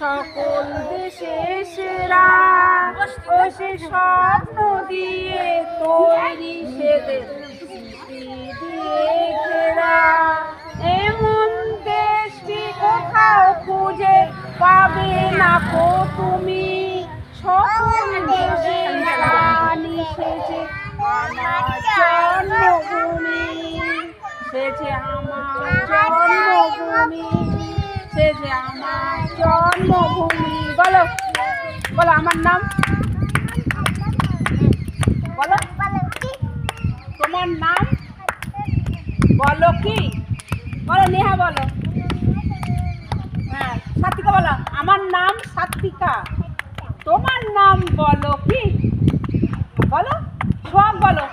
সকল দেশে সেরা ও সে স্বপ্ন দিয়ে তৈরি সে দেশ স্মৃতি দিয়ে ঘেরা। এমন দেশটি কোথাও খুঁজে পাবে না কো তুমি। সকল দেশে প্রাণী সেজে আমার জন্মভূমি, সেজে আমার জন্মভূমি, সেজে আমার জন্মভূমি। বলো বলো আমার নাম বলো, তোমার নাম বলো কি? বলো নেহা বলো। হ্যাঁ সাত্বিকা বলো, আমার নাম সাত্বিকা। তোমার নাম বলো কি? বলো সব বলো।